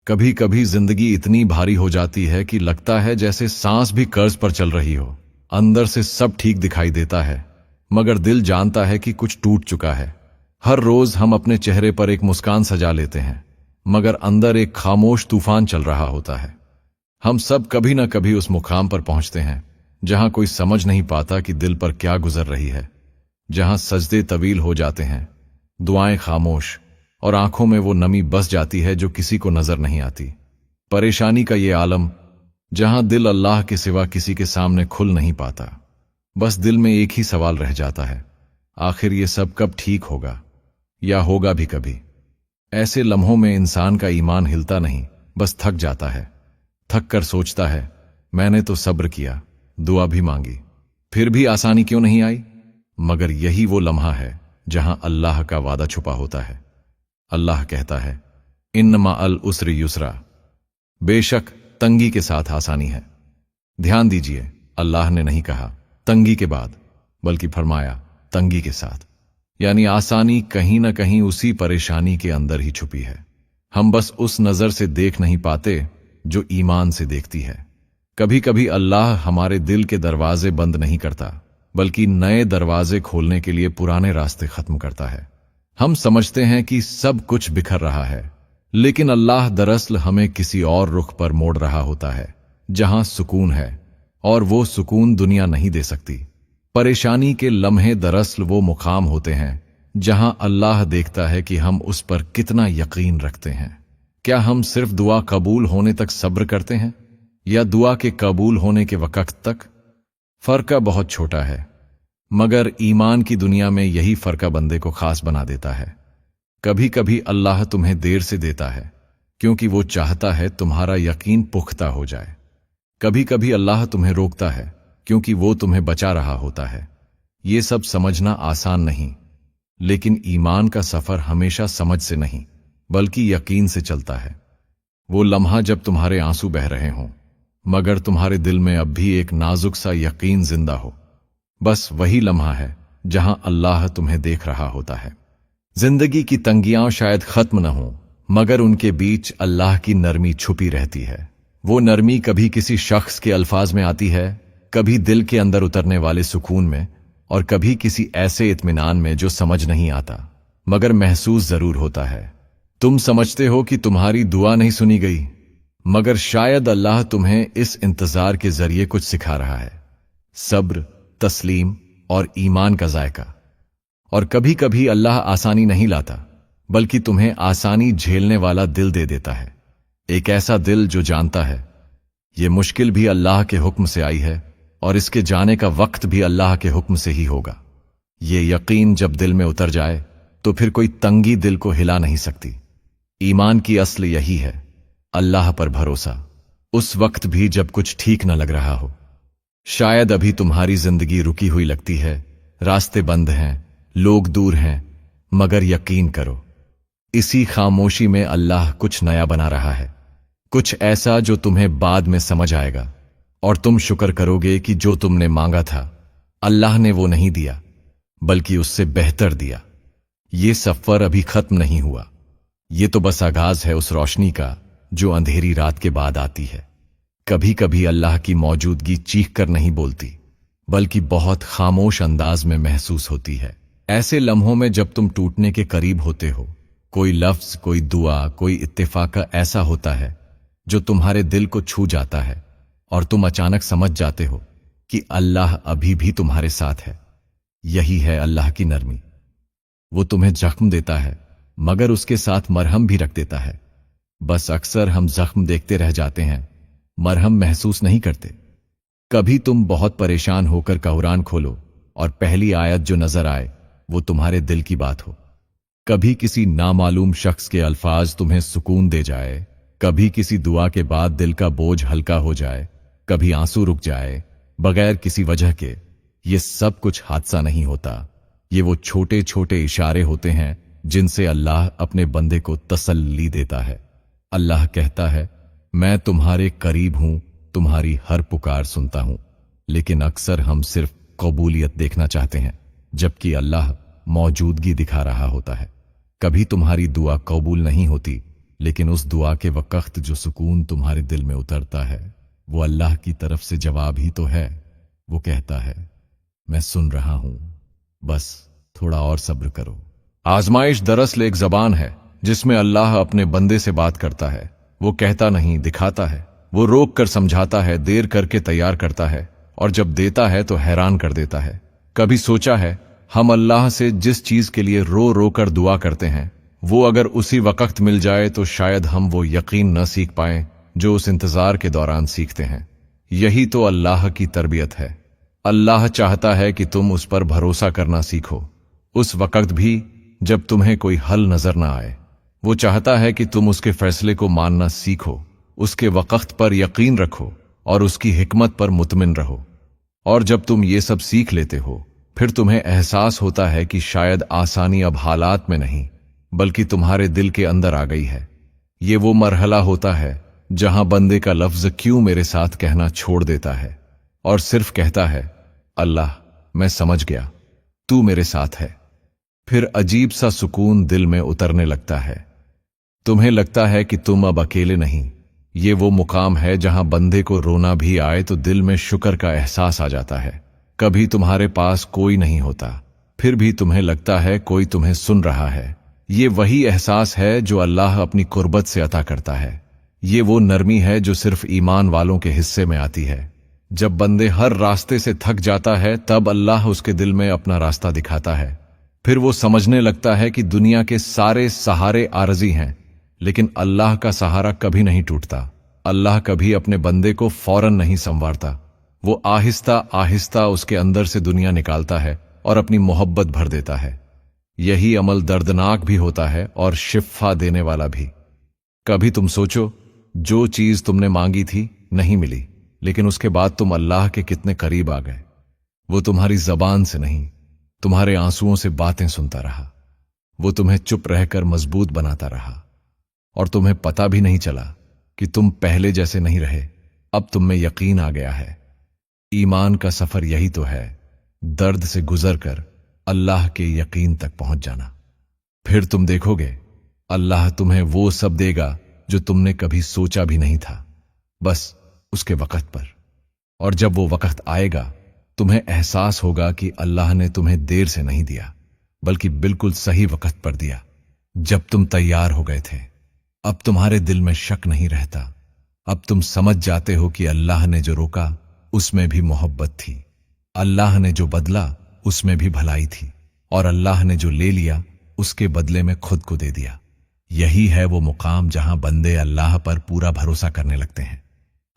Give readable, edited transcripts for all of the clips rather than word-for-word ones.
कभी कभी जिंदगी इतनी भारी हो जाती है कि लगता है जैसे सांस भी कर्ज पर चल रही हो। अंदर से सब ठीक दिखाई देता है, मगर दिल जानता है कि कुछ टूट चुका है। हर रोज हम अपने चेहरे पर एक मुस्कान सजा लेते हैं, मगर अंदर एक खामोश तूफान चल रहा होता है। हम सब कभी न कभी उस मुकाम पर पहुंचते हैं जहां कोई समझ नहीं पाता कि दिल पर क्या गुजर रही है, जहां सजदे तवील हो जाते हैं, दुआएं खामोश, और आंखों में वो नमी बस जाती है जो किसी को नजर नहीं आती। परेशानी का ये आलम, जहां दिल अल्लाह के सिवा किसी के सामने खुल नहीं पाता। बस दिल में एक ही सवाल रह जाता है, आखिर ये सब कब ठीक होगा, या होगा भी कभी। ऐसे लम्हों में इंसान का ईमान हिलता नहीं, बस थक जाता है। थक कर सोचता है, मैंने तो सब्र किया, दुआ भी मांगी, फिर भी आसानी क्यों नहीं आई। मगर यही वो लम्हा है जहां अल्लाह का वादा छुपा होता है। अल्लाह कहता है, इन्नमा अल उसरि युसरा, बेशक तंगी के साथ आसानी है। ध्यान दीजिए, अल्लाह ने नहीं कहा तंगी के बाद, बल्कि फरमाया तंगी के साथ। यानी आसानी कहीं ना कहीं उसी परेशानी के अंदर ही छुपी है। हम बस उस नजर से देख नहीं पाते जो ईमान से देखती है। कभी कभी अल्लाह हमारे दिल के दरवाजे बंद नहीं करता, बल्कि नए दरवाजे खोलने के लिए पुराने रास्ते खत्म करता है। हम समझते हैं कि सब कुछ बिखर रहा है, लेकिन अल्लाह दरअसल हमें किसी और रुख पर मोड़ रहा होता है जहां सुकून है, और वो सुकून दुनिया नहीं दे सकती। परेशानी के लम्हे दरअसल वो मुकाम होते हैं जहां अल्लाह देखता है कि हम उस पर कितना यकीन रखते हैं। क्या हम सिर्फ दुआ कबूल होने तक सब्र करते हैं, या दुआ के कबूल होने के वक्त तक? फर्क बहुत छोटा है, मगर ईमान की दुनिया में यही फर्क बंदे को खास बना देता है। कभी कभी अल्लाह तुम्हें देर से देता है क्योंकि वो चाहता है तुम्हारा यकीन पुख्ता हो जाए। कभी कभी अल्लाह तुम्हें रोकता है क्योंकि वो तुम्हें बचा रहा होता है। ये सब समझना आसान नहीं, लेकिन ईमान का सफर हमेशा समझ से नहीं, बल्कि यकीन से चलता है। वो लम्हा जब तुम्हारे आंसू बह रहे हों, मगर तुम्हारे दिल में अब भी एक नाजुक सा यकीन जिंदा हो, बस वही लम्हा है जहां अल्लाह तुम्हें देख रहा होता है। जिंदगी की तंगियां शायद खत्म न हो, मगर उनके बीच अल्लाह की नरमी छुपी रहती है। वो नरमी कभी किसी शख्स के अल्फाज में आती है, कभी दिल के अंदर उतरने वाले सुकून में, और कभी किसी ऐसे इत्मीनान में जो समझ नहीं आता, मगर महसूस जरूर होता है। तुम समझते हो कि तुम्हारी दुआ नहीं सुनी गई, मगर शायद अल्लाह तुम्हें इस इंतजार के जरिए कुछ सिखा रहा है, सब्र, तस्लीम और ईमान का जायका। और कभी कभी अल्लाह आसानी नहीं लाता, बल्कि तुम्हें आसानी झेलने वाला दिल दे देता है। एक ऐसा दिल जो जानता है ये मुश्किल भी अल्लाह के हुक्म से आई है, और इसके जाने का वक्त भी अल्लाह के हुक्म से ही होगा। ये यकीन जब दिल में उतर जाए तो फिर कोई तंगी दिल को हिला नहीं सकती। ईमान की असल यही है, अल्लाह पर भरोसा, उस वक्त भी जब कुछ ठीक न लग रहा हो। शायद अभी तुम्हारी जिंदगी रुकी हुई लगती है, रास्ते बंद हैं, लोग दूर हैं, मगर यकीन करो, इसी खामोशी में अल्लाह कुछ नया बना रहा है। कुछ ऐसा जो तुम्हें बाद में समझ आएगा, और तुम शुक्र करोगे कि जो तुमने मांगा था अल्लाह ने वो नहीं दिया, बल्कि उससे बेहतर दिया। ये सफर अभी खत्म नहीं हुआ, ये तो बस आगाज है उस रोशनी का जो अंधेरी रात के बाद आती है। कभी कभी अल्लाह की मौजूदगी चीख कर नहीं बोलती, बल्कि बहुत खामोश अंदाज में महसूस होती है। ऐसे लम्हों में जब तुम टूटने के करीब होते हो, कोई लफ्ज, कोई दुआ, कोई इत्तेफाक ऐसा होता है जो तुम्हारे दिल को छू जाता है, और तुम अचानक समझ जाते हो कि अल्लाह अभी भी तुम्हारे साथ है। यही है अल्लाह की नरमी। वो तुम्हें जख्म देता है, मगर उसके साथ मरहम भी रख देता है। बस अक्सर हम जख्म देखते रह जाते हैं, मरहम महसूस नहीं करते। कभी तुम बहुत परेशान होकर कुरान खोलो और पहली आयत जो नजर आए वो तुम्हारे दिल की बात हो। कभी किसी नामालूम शख्स के अल्फाज तुम्हें सुकून दे जाए, कभी किसी दुआ के बाद दिल का बोझ हल्का हो जाए, कभी आंसू रुक जाए बगैर किसी वजह के। ये सब कुछ हादसा नहीं होता, ये वो छोटे छोटे इशारे होते हैं जिनसे अल्लाह अपने बंदे को तसल्ली देता है। अल्लाह कहता है, मैं तुम्हारे करीब हूं, तुम्हारी हर पुकार सुनता हूं। लेकिन अक्सर हम सिर्फ कबूलियत देखना चाहते हैं, जबकि अल्लाह मौजूदगी दिखा रहा होता है। कभी तुम्हारी दुआ कबूल नहीं होती लेकिन उस दुआ के वक्त जो सुकून तुम्हारे दिल में उतरता है वो अल्लाह की तरफ से जवाब ही तो है। वो कहता है, मैं सुन रहा हूं, बस थोड़ा और सब्र करो। आजमाइश दरअसल एक जबान है जिसमें अल्लाह अपने बंदे से बात करता है। वो कहता नहीं, दिखाता है। वो रोक कर समझाता है, देर करके तैयार करता है, और जब देता है तो हैरान कर देता है। कभी सोचा है हम अल्लाह से जिस चीज के लिए रो रो कर दुआ करते हैं वो अगर उसी वक्त मिल जाए तो शायद हम वो यकीन न सीख पाएं जो उस इंतजार के दौरान सीखते हैं। यही तो अल्लाह की तरबियत है। अल्लाह चाहता है कि तुम उस पर भरोसा करना सीखो, उस वक्त भी जब तुम्हें कोई हल नजर ना आए। वो चाहता है कि तुम उसके फैसले को मानना सीखो, उसके वक्त पर यकीन रखो और उसकी हिकमत पर मुतमिन रहो। और जब तुम ये सब सीख लेते हो फिर तुम्हें एहसास होता है कि शायद आसानी अब हालात में नहीं बल्कि तुम्हारे दिल के अंदर आ गई है। ये वो मरहला होता है जहां बंदे का लफ्ज क्यों मेरे साथ कहना छोड़ देता है और सिर्फ कहता है, अल्लाह मैं समझ गया, तू मेरे साथ है। फिर अजीब सा सुकून दिल में उतरने लगता है। तुम्हें लगता है कि तुम अब अकेले नहीं। ये वो मुकाम है जहां बंदे को रोना भी आए तो दिल में शुक्र का एहसास आ जाता है। कभी तुम्हारे पास कोई नहीं होता फिर भी तुम्हें लगता है कोई तुम्हें सुन रहा है। ये वही एहसास है जो अल्लाह अपनी कुर्बत से अता करता है। ये वो नरमी है जो सिर्फ ईमान वालों के हिस्से में आती है। जब बंदे हर रास्ते से थक जाता है तब अल्लाह उसके दिल में अपना रास्ता दिखाता है। फिर वो समझने लगता है कि दुनिया के सारे सहारे आरजी हैं लेकिन अल्लाह का सहारा कभी नहीं टूटता। अल्लाह कभी अपने बंदे को फौरन नहीं संवारता। वो आहिस्ता आहिस्ता उसके अंदर से दुनिया निकालता है और अपनी मोहब्बत भर देता है। यही अमल दर्दनाक भी होता है और शिफा देने वाला भी। कभी तुम सोचो, जो चीज तुमने मांगी थी नहीं मिली लेकिन उसके बाद तुम अल्लाह के कितने करीब आ गए। वो तुम्हारी जबान से नहीं तुम्हारे आंसुओं से बातें सुनता रहा। वो तुम्हें चुप रहकर मजबूत बनाता रहा और तुम्हें पता भी नहीं चला कि तुम पहले जैसे नहीं रहे। अब तुम में यकीन आ गया है। ईमान का सफर यही तो है, दर्द से गुजरकर अल्लाह के यकीन तक पहुंच जाना। फिर तुम देखोगे अल्लाह तुम्हें वो सब देगा जो तुमने कभी सोचा भी नहीं था, बस उसके वक्त पर। और जब वो वक्त आएगा तुम्हें एहसास होगा कि अल्लाह ने तुम्हें देर से नहीं दिया बल्कि बिल्कुल सही वक्त पर दिया, जब तुम तैयार हो गए थे। अब तुम्हारे दिल में शक नहीं रहता। अब तुम समझ जाते हो कि अल्लाह ने जो रोका उसमें भी मोहब्बत थी, अल्लाह ने जो बदला उसमें भी भलाई थी, और अल्लाह ने जो ले लिया उसके बदले में खुद को दे दिया। यही है वो मुकाम जहां बंदे अल्लाह पर पूरा भरोसा करने लगते हैं।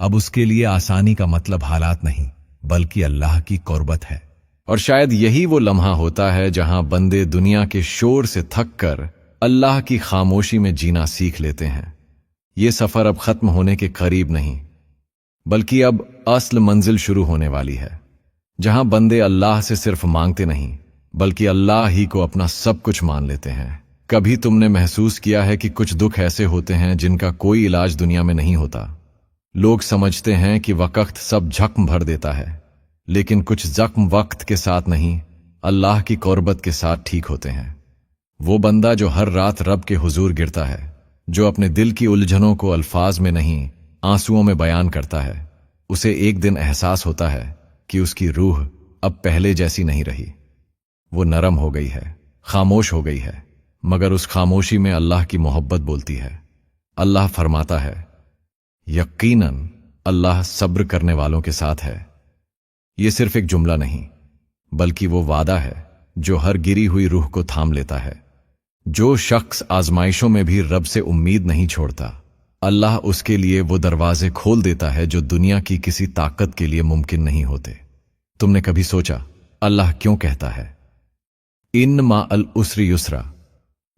अब उसके लिए आसानी का मतलब हालात नहीं बल्कि अल्लाह की कुर्बत है। और शायद यही वो लम्हा होता है जहां बंदे दुनिया के शोर से थक कर अल्लाह की खामोशी में जीना सीख लेते हैं। ये सफर अब खत्म होने के करीब नहीं बल्कि अब असल मंजिल शुरू होने वाली है, जहां बंदे अल्लाह से सिर्फ मांगते नहीं बल्कि अल्लाह ही को अपना सब कुछ मान लेते हैं। कभी तुमने महसूस किया है कि कुछ दुख ऐसे होते हैं जिनका कोई इलाज दुनिया में नहीं होता। लोग समझते हैं कि वक्त सब जख्म भर देता है, लेकिन कुछ जख्म वक्त के साथ नहीं अल्लाह की कुर्बत के साथ ठीक होते हैं। वो बंदा जो हर रात रब के हुजूर गिरता है, जो अपने दिल की उलझनों को अल्फाज में नहीं आंसुओं में बयान करता है, उसे एक दिन एहसास होता है कि उसकी रूह अब पहले जैसी नहीं रही। वो नरम हो गई है, खामोश हो गई है, मगर उस खामोशी में अल्लाह की मोहब्बत बोलती है। अल्लाह फरमाता है, यकीनन अल्लाह सब्र करने वालों के साथ है। ये सिर्फ एक जुमला नहीं बल्कि वो वादा है जो हर गिरी हुई रूह को थाम लेता है। जो शख्स आजमाइशों में भी रब से उम्मीद नहीं छोड़ता, अल्लाह उसके लिए वो दरवाजे खोल देता है जो दुनिया की किसी ताकत के लिए मुमकिन नहीं होते। तुमने कभी सोचा अल्लाह क्यों कहता है, इन मा अल उसरी युसरा,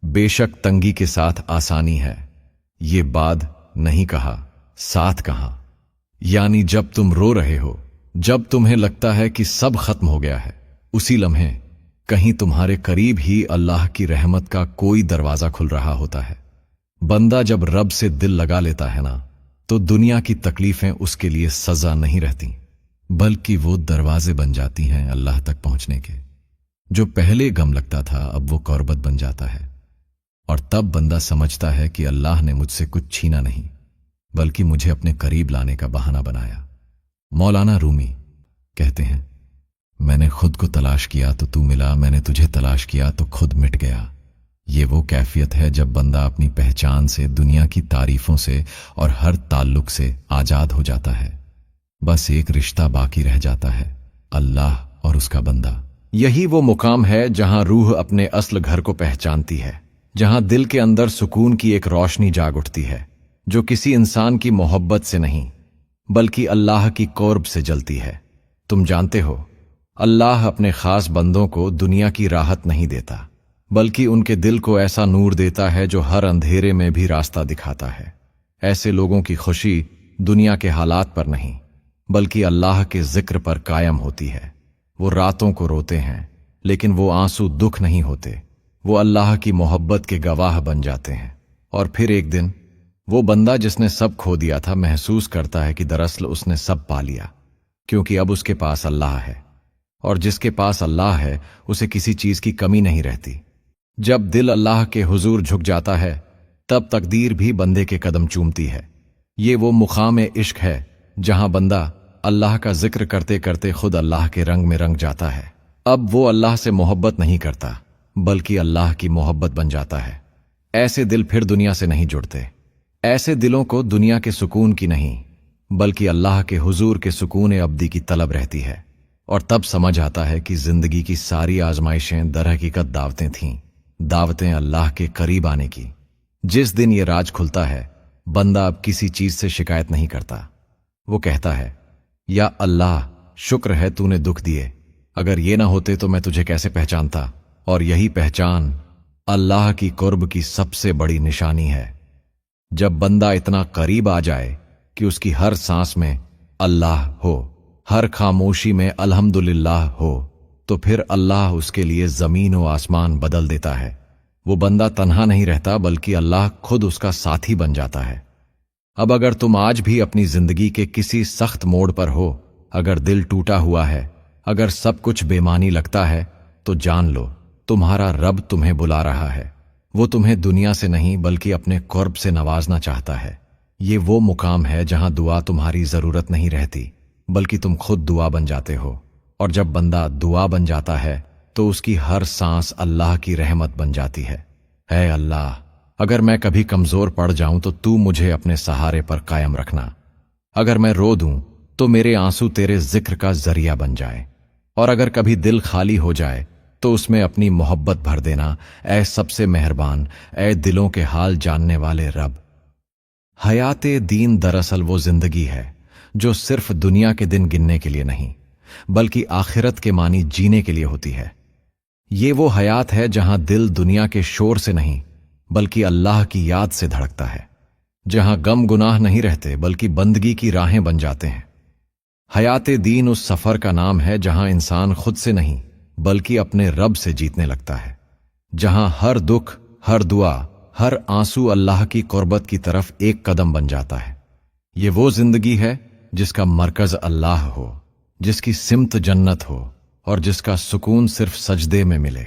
बेशक तंगी के साथ आसानी है? ये बाद नहीं कहा, साथ कहा। यानी जब तुम रो रहे हो, जब तुम्हें लगता है कि सब खत्म हो गया है, उसी लम्हे कहीं तुम्हारे करीब ही अल्लाह की रहमत का कोई दरवाजा खुल रहा होता है। बंदा जब रब से दिल लगा लेता है ना, तो दुनिया की तकलीफें उसके लिए सजा नहीं रहती बल्कि वो दरवाजे बन जाती हैं अल्लाह तक पहुंचने के। जो पहले गम लगता था अब वो कुर्बत बन जाता है। और तब बंदा समझता है कि अल्लाह ने मुझसे कुछ छीना नहीं, बल्कि मुझे अपने करीब लाने का बहाना बनाया। मौलाना रूमी कहते हैं, मैंने खुद को तलाश किया तो तू मिला, मैंने तुझे तलाश किया तो खुद मिट गया। ये वो कैफियत है जब बंदा अपनी पहचान से, दुनिया की तारीफों से और हर ताल्लुक से आजाद हो जाता है। बस एक रिश्ता बाकी रह जाता है, अल्लाह और उसका बंदा। यही वो मुकाम है जहां रूह अपने असल घर को पहचानती है, जहां दिल के अंदर सुकून की एक रोशनी जाग उठती है, जो किसी इंसान की मोहब्बत से नहीं बल्कि अल्लाह की कुर्ब से जलती है। तुम जानते हो, अल्लाह अपने खास बंदों को दुनिया की राहत नहीं देता, बल्कि उनके दिल को ऐसा नूर देता है जो हर अंधेरे में भी रास्ता दिखाता है। ऐसे लोगों की खुशी दुनिया के हालात पर नहीं बल्कि अल्लाह के जिक्र पर कायम होती है। वो रातों को रोते हैं, लेकिन वो आंसू दुख नहीं होते, वो अल्लाह की मोहब्बत के गवाह बन जाते हैं। और फिर एक दिन वो बंदा जिसने सब खो दिया था महसूस करता है कि दरअसल उसने सब पा लिया, क्योंकि अब उसके पास अल्लाह है, और जिसके पास अल्लाह है उसे किसी चीज की कमी नहीं रहती। जब दिल अल्लाह के हुजूर झुक जाता है, तब तकदीर भी बंदे के कदम चूमती है। ये वो मुकाम इश्क है जहां बंदा अल्लाह का जिक्र करते करते खुद अल्लाह के रंग में रंग जाता है। अब वो अल्लाह से मोहब्बत नहीं करता, बल्कि अल्लाह की मोहब्बत बन जाता है। ऐसे दिल फिर दुनिया से नहीं जुड़ते। ऐसे दिलों को दुनिया के सुकून की नहीं बल्कि अल्लाह के हुजूर के सुकून अब्दी की तलब रहती है। और तब समझ आता है कि जिंदगी की सारी आजमाइशें दरहकीकत दावतें थीं, दावतें अल्लाह के करीब आने की। जिस दिन ये राज खुलता है, बंदा अब किसी चीज से शिकायत नहीं करता। वो कहता है, या अल्लाह, शुक्र है तूने दुख दिए, अगर ये ना होते तो मैं तुझे कैसे पहचानता। और यही पहचान अल्लाह की कुर्ब की सबसे बड़ी निशानी है। जब बंदा इतना करीब आ जाए कि उसकी हर सांस में अल्लाह हो, हर खामोशी में अल्हम्दुलिल्लाह हो, तो फिर अल्लाह उसके लिए जमीन व आसमान बदल देता है। वो बंदा तन्हा नहीं रहता, बल्कि अल्लाह खुद उसका साथी बन जाता है। अब अगर तुम आज भी अपनी जिंदगी के किसी सख्त मोड़ पर हो, अगर दिल टूटा हुआ है, अगर सब कुछ बेमानी लगता है, तो जान लो तुम्हारा रब तुम्हें बुला रहा है। वो तुम्हें दुनिया से नहीं बल्कि अपने कुर्ब से नवाजना चाहता है। ये वो मुकाम है जहां दुआ तुम्हारी जरूरत नहीं रहती, बल्कि तुम खुद दुआ बन जाते हो। और जब बंदा दुआ बन जाता है तो उसकी हर सांस अल्लाह की रहमत बन जाती है। ऐ अल्लाह, अगर मैं कभी कमजोर पड़ जाऊं तो तू मुझे अपने सहारे पर कायम रखना। अगर मैं रो दूं तो मेरे आंसू तेरे जिक्र का जरिया बन जाए। और अगर कभी दिल खाली हो जाए तो उसमें अपनी मोहब्बत भर देना। ऐ सबसे मेहरबान, ऐ दिलों के हाल जानने वाले रब। हयाते दीन दरअसल वो जिंदगी है जो सिर्फ दुनिया के दिन गिनने के लिए नहीं बल्कि आखिरत के मानी जीने के लिए होती है। ये वो हयात है जहां दिल दुनिया के शोर से नहीं बल्कि अल्लाह की याद से धड़कता है, जहां गम गुनाह नहीं रहते बल्कि बंदगी की राहें बन जाते हैं। हयाते दीन उस सफर का नाम है जहां इंसान खुद से नहीं बल्कि अपने रब से जीतने लगता है, जहां हर दुख, हर दुआ, हर आंसू अल्लाह की कुर्बत की तरफ एक कदम बन जाता है। ये वो जिंदगी है जिसका मरकज अल्लाह हो, जिसकी सिमत जन्नत हो और जिसका सुकून सिर्फ सजदे में मिले।